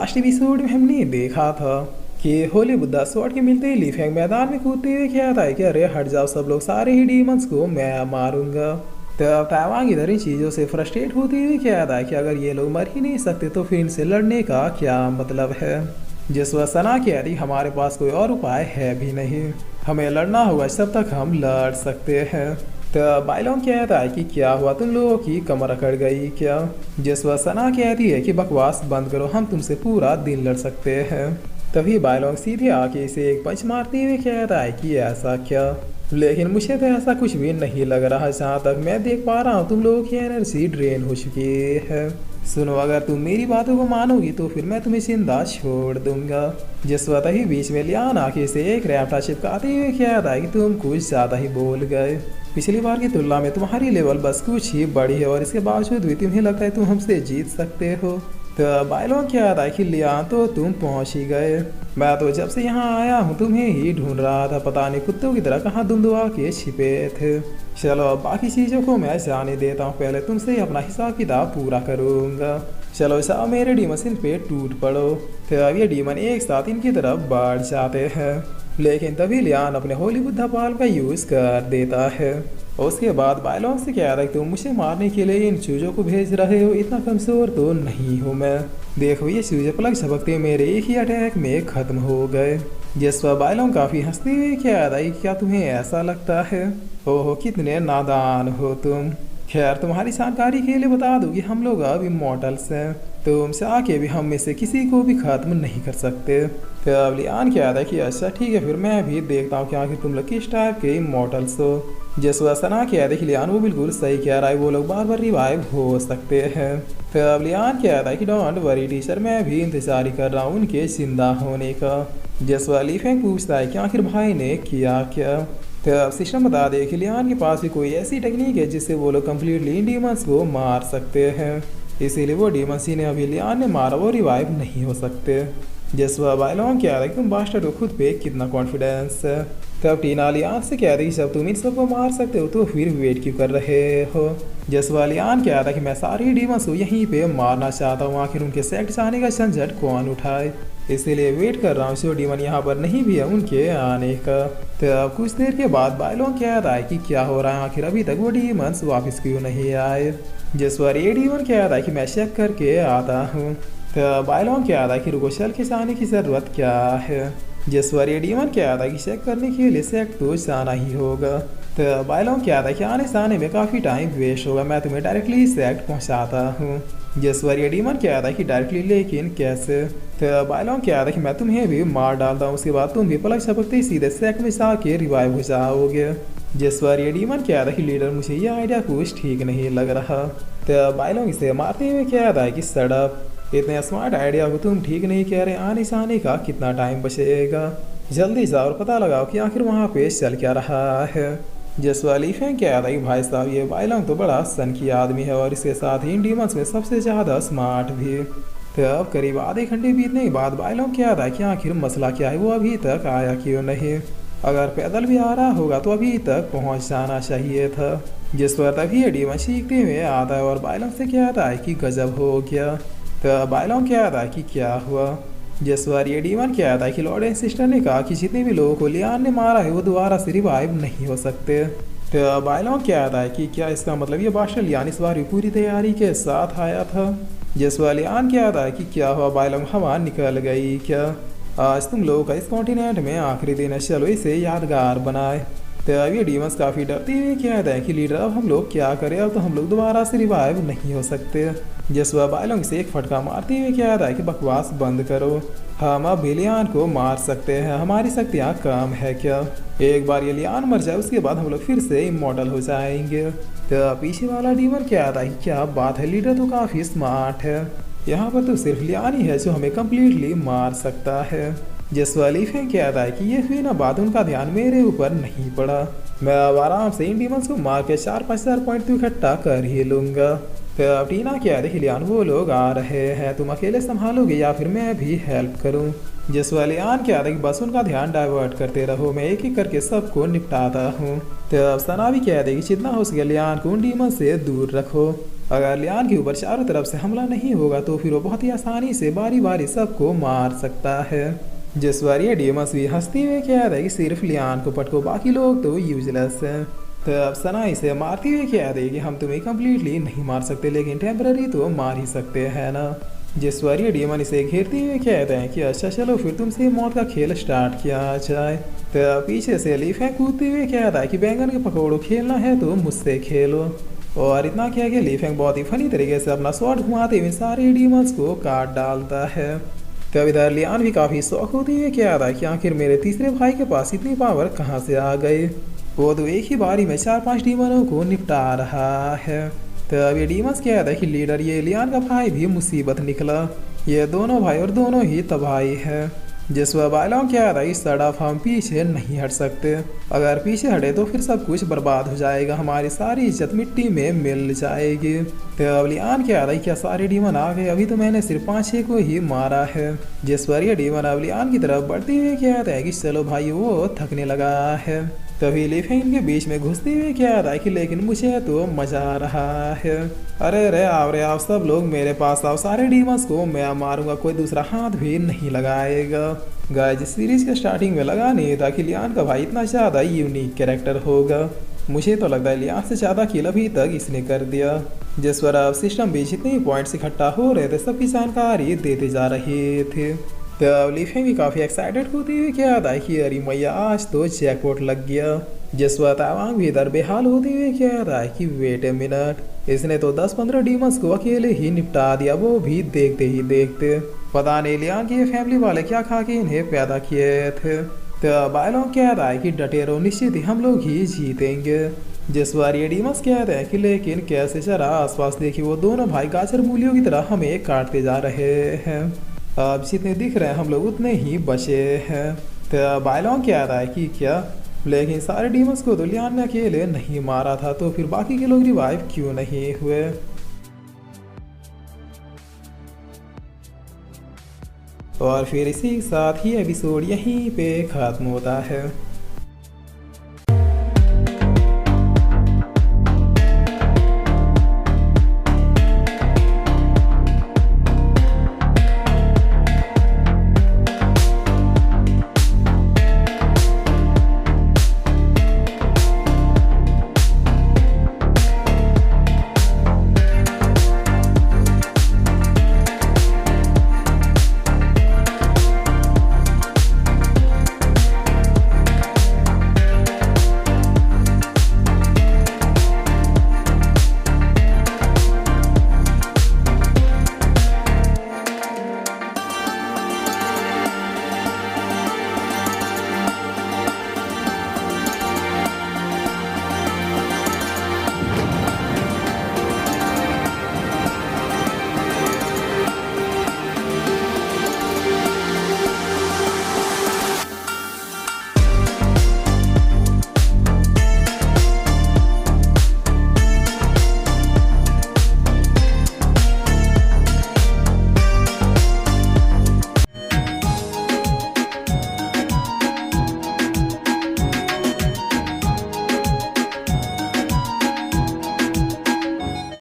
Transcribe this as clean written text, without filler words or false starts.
Last episode में हमने देखा था कि होली बुद्धा स्वॉर्ड के मिलते ही लीफेंग मैदान में कूदते हुए कहता है कि अरे हट जाओ सब लोग, सारे ही डीमंस को मैं मारूंगा। तब ताइवांग इधर इन चीज़ों से फ्रस्ट्रेट होते हुए कहता है कि अगर ये लोग मर ही नहीं सकते तो फिर इनसे लड़ने का क्या मतलब है। जिस वह सना कहती हमारे पास कोई और उपाय है भी नहीं, हमें लड़ना होगा, जब तक हम लड़ सकते हैं। तब बाइलोंग कहता है कि क्या हुआ, तुम लोगों की कमर अकड़ गई क्या। जिस वह सना कहती है कि बकवास बंद करो, हम तुमसे पूरा दिन लड़ सकते हैं। तभी बाइलोंग सीधे आके इसे एक पंच मारते हुए कहता है कि ऐसा क्या, लेकिन मुझे तो ऐसा कुछ भी नहीं लग रहा। जहाँ तक मैं देख पा रहा हूँ तुम लोगों की एनर्जी ड्रेन हो चुकी है। सुनो, अगर तुम मेरी बातों को मानोगी तो फिर मैं तुम्हें जिंदा छोड़ दूंगा। जिस वक्त ही बीच में लियान आके इसे एक रैप्टा चिपकाते हुए कहता है कि तुम कुछ ज़्यादा ही बोल गए। पिछली बार की तुलना में तुम्हारी लेवल बस कुछ ही बड़ी है और इसके बावजूद भी तुम्हें लगता है तुम हमसे जीत सकते हो। तो बाइलोंग क्या था कि लियान तो तुम पहुंच ही गए। मैं तो जब से यहाँ आया हूँ तुम्हें ही ढूंढ रहा था, पता नहीं कुत्तों की तरह कहाँ धुंधुआ के छिपे थे। चलो अब बाकी चीज़ों को मैं जाने देता हूँ, पहले तुमसे ही अपना हिसाब किताब पूरा करूँगा। चलो सब मेरे डीमन पे टूट पड़ो। फिर अब ये डीमन एक साथ इनकी तरफ बढ़ जाते हैं, लेकिन तभी लियान अपने होली बुद्धा पाल का यूज़ कर देता है। उसके बाद बाइलोंग से कह रहा है तुम मुझे मारने के लिए इन चूजों को भेज रहे हो, इतना कमज़ोर तो नहीं हूँ मैं। देखो ये चूजे पलक झपकते मेरे एक ही अटैक में ख़त्म हो गए। जिस पर बाइलोंग काफ़ी हंसते हुए कह रहा है क्या तुम्हें ऐसा लगता है? ओहो कितने नादान हो तुम। खैर तुम्हारी जानकारी के लिए बता दूं कि हम लोग अब इमॉर्टल्स हैं, तुमसे आके भी हम में से किसी को भी खत्म नहीं कर सकते। फिर अब लियान क्या था कि अच्छा ठीक है, फिर मैं भी देखता हूँ कि आखिर तुम लोग किस टाइप के इमॉर्टल्स हो। जिस वजह सना क्या है लियान वो बिल्कुल सही कह रहा है, वो लोग बार बार रिवाइव हो सकते हैं। फिर अब लियान क्या था कि डोंट वरी टीचर, मैं भी इंतजार ही कर रहा हूँ उनके जिंदा होने का। जिस वह लीफेंग पूछता है कि आखिर भाई ने किया क्या। तो अब सिस्टम बता दे कि लियान के पास भी कोई ऐसी टेक्निक है जिससे वो लोग कम्प्लीटली इन डीमंस को मार सकते हैं, इसीलिए वो डीमंस जिन्हें अभी लियान ने मारा वो रिवाइव नहीं हो सकते। जिस वह बाइलोंग क्या है तुम बास्टर्ड को खुद पे कितना कॉन्फिडेंस है। तब टीना लियान से कह रही जब तुम इन सबको मार सकते हो तो फिर वेट क्यों कर रहे हो। जसवा लियान कह था कि मैं सारी डीमंस को यहीं पे मारना चाहता हूँ, आखिर उनके सेक्ट जाने का झंझट कौन उठाए, इसीलिए वेट कर रहा हूँ जो डीमन यहाँ पर नहीं भी है उनके आने का। तो अब कुछ देर के बाद बाइलोंग कह रहा है कि क्या हो रहा है, आखिर अभी तक वो डीमंस वापस क्यों नहीं आए। जिस पर ये डीमन कह रहा है कि मैं चेक करके आता हूँ। तो बाइलोंग कह रहा है कि रुको चल के जाने की ज़रूरत क्या है। जिस पर ये डीमन कह रहा है कि चेक करने के लिए सेक्ट तो जाना ही होगा। तो बाइलोंग कह रहा है कि आने जाने में काफ़ी टाइम वेस्ट होगा, मैं तुम्हें डायरेक्टली सेक्ट पहुँचाता हूँ। जिस पर ये डीमन कह रहा है कि डायरेक्टली, लेकिन कैसे। तो बाइलोंग कह रहा है कि मैं तुम्हें भी मार डालता हूँ, उसके बाद तुम भी पलक झपकते ही सीधे सेक्ट में जाके रिवाइव हो जाओगे। जिस पर ये डीमन कह रहा है कि लीडर मुझे ये आइडिया कुछ ठीक नहीं लग रहा। तो बाइलोंग इसे मारते हुए कह रहा है कि सड़प, इतने स्मार्ट आइडिया को तुम ठीक नहीं कह रहे, आने जाने का कितना टाइम बचेगा, जल्दी जाओ और पता लगाओ कि आखिर वहाँ पे चल क्या रहा है। जिस वाली फैंक क्या था कि भाई साहब ये बाइलोंग तो बड़ा सन की आदमी है और इसके साथ ही इन डीमंस में सबसे ज़्यादा स्मार्ट भी। तो अब करीब आधे घंटे बीतने के बाद बाइलोंग क्या था कि आखिर मसला क्या है, वो अभी तक आया क्यों नहीं। अगर पैदल भी आ रहा होगा तो अभी तक पहुँच जाना चाहिए था। जिस पर तभी ये डीमन सीखते हुए आता है और बाइलोंग से कहता है कि गजब हो गया। तो बाइलोंग क्या था कि क्या हुआ। जिस बार ये डीमन क्या था कि लॉर्ड एंड सिस्टर ने कहा कि जितने भी लोगों को लियान ने मारा है वो दोबारा से रिवाइव नहीं हो सकते। तो बाइलोंग क्या था कि क्या इसका मतलब ये बादशाह लियान इस बार भी पूरी तैयारी के साथ आया था। जिस बार लियान क्या था कि क्या हुआ बाइलोंग, हवा निकल गई क्या, आज तुम लोगों का इस कॉन्टिनेंट में आखिरी दिन है, चलो इसे यादगार बनाए। तो अब ये डीमंस काफ़ी डरते हुए कहते हैं कि लीडर अब हम लोग क्या करें, अब तो हम लोग दोबारा से रिवाइव नहीं हो सकते। जिस वह बाइलोंग से एक फटका मारते हुए कहता है कि बकवास बंद करो, हम अब भी लियान को मार सकते हैं, हमारी शक्तियाँ कम है क्या। एक बार ये लियान मर जाए उसके बाद हम लोग फिर से इमॉर्टल हो जाएंगे। तो पीछे वाला डीमन कहता है कि क्या बात है, लीडर तो काफ़ी स्मार्ट है, यहाँ पर तो सिर्फ लियान ही है जो हमें कम्प्लीटली मार सकता है। जिस वाली फैंक कहता है कि ये हुई ना बात, उनका ध्यान मेरे ऊपर नहीं पड़ा, मैं अब आराम से इन डीमंस को मार के 4-5 हज़ार पॉइंट तो इकट्ठा कर ही लूँगा। तो अब टीना क्या देख लियान वो लोग आ रहे हैं, तुम अकेले संभालोगे या फिर मैं भी हेल्प करूं। जिस वाले आन क्या कि बस उनका ध्यान डाइवर्ट करते रहो, मैं एक एक करके सबको निपटाता हूं। तो अब सना भी कह देगी जितना हो सके लियान को उन डीमन से दूर रखो। अगर लियान के ऊपर चारों तरफ से हमला नहीं होगा तो फिर वो बहुत ही आसानी से बारी बारी सबको मार सकता है। जिस बार ये डीमस भी हंसती हुई कहता है कि सिर्फ लियान को पटको, बाकी लोग तो यूजलेस हैं। तब सना इसे मारती हुई कहती है कि हम तुम्हें कम्प्लीटली नहीं मार सकते लेकिन टेम्पररी तो मार ही सकते हैं ना। जिस बार ये डीमन इसे घेरते हुए कहते हैं कि अच्छा चलो फिर तुमसे मौत का खेल स्टार्ट किया जाए। तब पीछे से लीफेंग कूदते हुए कहता है कि बैंगन के पकौड़ों खेलना है तो मुझसे खेलो। और इतना क्या कि लीफेंग बहुत ही फनी तरीके से अपना स्वॉर्ड घुमाते हुए सारे डीमंस को काट डालता है। तब इधर लियान भी काफी शौक होती है कहता है कि आखिर मेरे तीसरे भाई के पास इतनी पावर कहाँ से आ गई। वो तो एक ही बारी में 4-5 डीमनों को निपटा रहा है। तब ये डीमंस कहता है कि लीडर ये लियान का भाई भी मुसीबत निकला, ये दोनों भाई और दोनों ही तबाही है। जिस वह बायलों क्या था इस तरफ हम पीछे नहीं हट सकते, अगर पीछे हटे तो फिर सब कुछ बर्बाद हो जाएगा, हमारी सारी इज्जत मिट्टी में मिल जाएगी। तो अब लियान क्या था क्या सारे डीमन आ गए, अभी तो मैंने सिर्फ 5-6 को ही मारा है। जिस पर ये डीमन अब लियान की तरफ बढ़ते हुए कहता है कि चलो भाई वो थकने लगा है। तभी लीफेंग इनके बीच में घुसते हुए क्या था कि लेकिन मुझे तो मजा आ रहा है। अरे रे आओ सब लोग मेरे पास आओ, सारे डीमंस को मैं मारूंगा, कोई दूसरा हाथ भी नहीं लगाएगा। गाइस इस सीरीज के स्टार्टिंग में लगा नहीं था कि लियान का भाई इतना ज़्यादा यूनिक कैरेक्टर होगा। मुझे तो लगता है लियान से ज़्यादा किल अभी तक इसने कर दिया। जिस पर अब सिस्टम भी जितने भी पॉइंट्स इकट्ठा हो रहे थे सबकी जानकारी देते जा रहे थे। तो लीफेंग भी काफ़ी एक्साइटेड होती हुई क्या था कि अरे मैया आज तो जैकपॉट लग गया। जिस वक्त आवांग भी इधर बेहाल होती हुई क्या था कि वेट ए मिनट, इसने तो 10-15 डीमंस को अकेले ही निपटा दिया, वो भी देखते ही देखते। पता नहीं लियान की फैमिली वाले क्या खा के इन्हें पैदा किए थे। तो बायलों क्या था कि डटे रहो, निश्चित ही हम लोग ही जीतेंगे। जिस बार ये डीमंस कहते हैं कि लेकिन कैसे जरा आसपास देखिए, वो दोनों भाई गाजर मूलियों की तरह हमें काटते जा रहे हैं। अब जितने दिख रहे हैं हम लोग उतने ही बचे हैं। तो बायलों क्या था कि क्या, लेकिन सारे डीमंस को तो लियान ने अकेले नहीं मारा था, तो फिर बाकी के लोग रिवाइव क्यों नहीं हुए। और फिर इसी के साथ ही एपिसोड यहीं पे ख़त्म होता है।